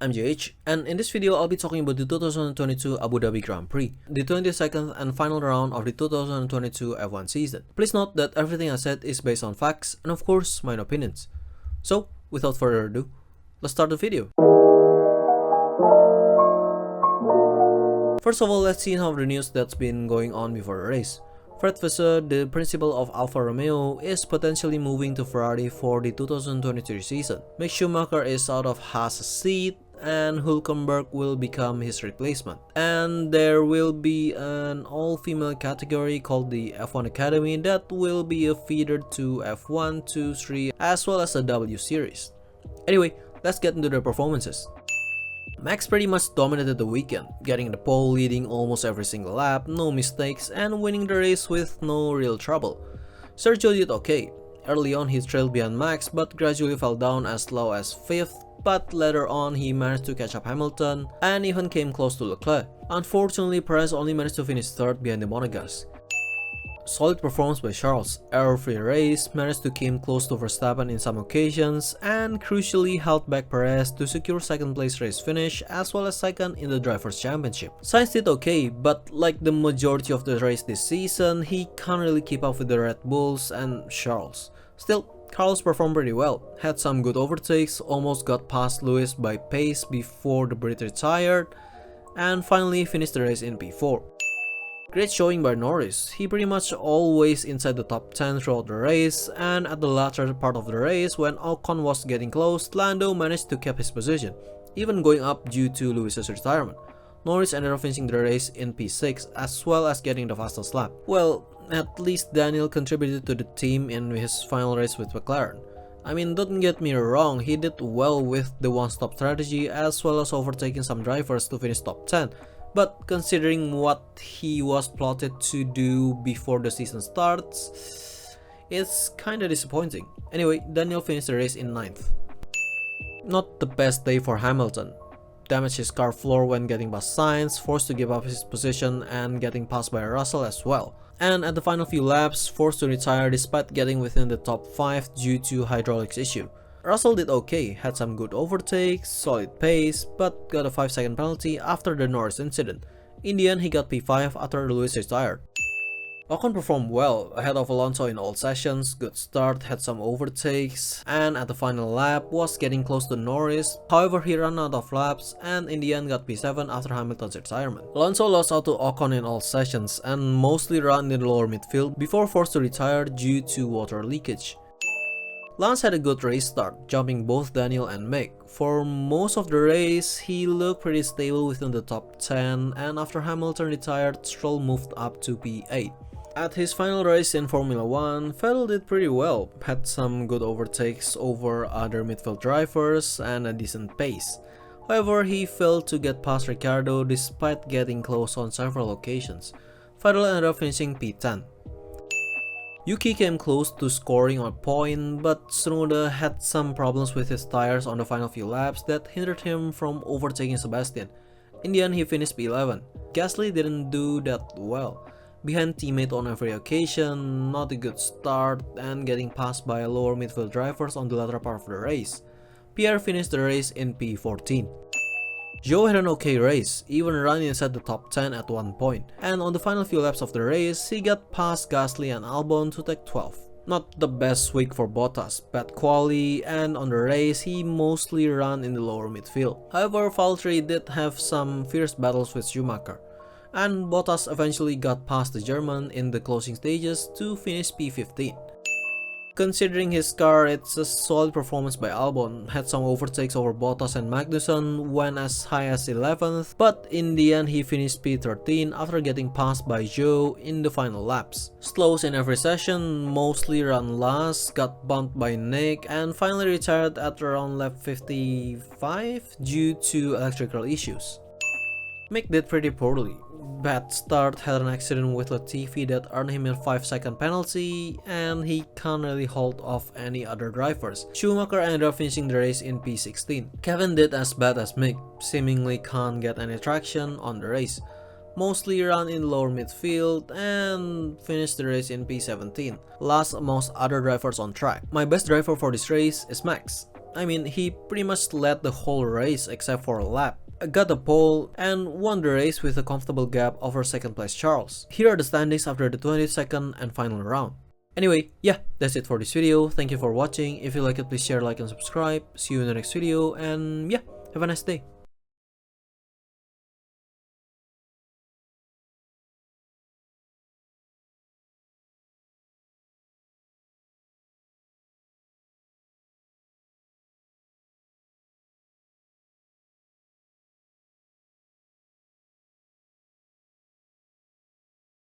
I'm JH, and in this video I'll be talking about the 2022 Abu Dhabi Grand Prix, the 22nd and final round of the 2022 F1 season. Please note that everything I said is based on facts and of course my opinions. So, without further ado, let's start the video. First of all, let's see some of the news that's been going on before the race. Fred Vasseur, the principal of Alfa Romeo, is potentially moving to Ferrari for the 2023 season. Mick Schumacher is out of Haas' seat and Hülkenberg will become his replacement. And there will be an all-female category called the F1 Academy that will be a feeder to F1, 2, 3 as well as the W Series. Anyway, let's get into the performances. Max pretty much dominated the weekend, getting the pole, leading almost every single lap, no mistakes, and winning the race with no real trouble. Sergio did okay. Early on he trailed behind Max but gradually fell down as low as 5th, but later on he managed to catch up Hamilton and even came close to Leclerc. Unfortunately, Perez only managed to finish 3rd behind the Monegasque. Solid performance by Charles, error-free race, managed to come close to Verstappen in some occasions, and crucially held back Perez to secure 2nd place race finish as well as 2nd in the Drivers' Championship. Sainz did okay, but like the majority of the race this season, he can't really keep up with the Red Bulls and Charles. Still, Carlos performed pretty well, had some good overtakes, almost got past Lewis by pace before the Brit retired, and finally finished the race in P4. Great showing by Norris, he pretty much always inside the top 10 throughout the race, and at the latter part of the race when Ocon was getting close, Lando managed to keep his position, even going up due to Lewis's retirement. Norris ended up finishing the race in P6 as well as getting the fastest lap. Well, at least Daniel contributed to the team in his final race with McLaren. I mean, don't get me wrong, he did well with the one-stop strategy as well as overtaking some drivers to finish top 10. But considering what he was plotted to do before the season starts, it's kinda disappointing. Anyway, Daniel finished the race in 9th. Not the best day for Hamilton. Damaged his car floor when getting past Sainz, forced to give up his position and getting passed by Russell as well. And at the final few laps, forced to retire despite getting within the top 5 due to hydraulics issue. Russell did okay, had some good overtakes, solid pace, but got a 5-second penalty after the Norris incident. In the end, he got P5 after Lewis retired. Ocon performed well, ahead of Alonso in all sessions, good start, had some overtakes, and at the final lap was getting close to Norris. However, he ran out of laps and in the end got P7 after Hamilton's retirement. Alonso lost out to Ocon in all sessions and mostly ran in the lower midfield before forced to retire due to water leakage. Lance had a good race start, jumping both Daniel and Mick. For most of the race, he looked pretty stable within the top 10, and after Hamilton retired, Stroll moved up to P8. At his final race in Formula 1, Vettel did pretty well, had some good overtakes over other midfield drivers and a decent pace. However, he failed to get past Ricciardo despite getting close on several occasions. Vettel ended up finishing P10. Yuki came close to scoring a point, but Tsunoda had some problems with his tires on the final few laps that hindered him from overtaking Sebastian. In the end, he finished P11. Gasly didn't do that well. Behind teammate on every occasion, not a good start, and getting passed by lower midfield drivers on the latter part of the race. Pierre finished the race in P14. Zhou had an okay race, even running inside the top 10 at one point, and on the final few laps of the race, he got past Gasly and Albon to take 12th. Not the best week for Bottas, bad quali, and on the race, he mostly ran in the lower midfield. However, Valtteri did have some fierce battles with Schumacher, and Bottas eventually got past the German in the closing stages to finish P15. Considering his car, it's a solid performance by Albon, had some overtakes over Bottas and Magnussen, went as high as 11th, but in the end he finished P13 after getting passed by Zhou in the final laps. Slows in every session, mostly ran last, got bumped by Nick, and finally retired at around lap 55 due to electrical issues. Mick did pretty poorly. Bad start, had an accident with Latifi that earned him a 5-second penalty, and he can't really hold off any other drivers. Schumacher ended up finishing the race in P16. Kevin did as bad as Mick, seemingly can't get any traction on the race. Mostly ran in lower midfield and finished the race in P17, last amongst other drivers on track. My best driver for this race is Max. I mean, he pretty much led the whole race except for a lap, got the pole, and won the race with a comfortable gap over second place Charles. Here are the standings after the 22nd and final round. Anyway, yeah, that's it for this video. Thank you for watching. If you like it, please share, like, and subscribe. See you in the next video, and yeah, have a nice day.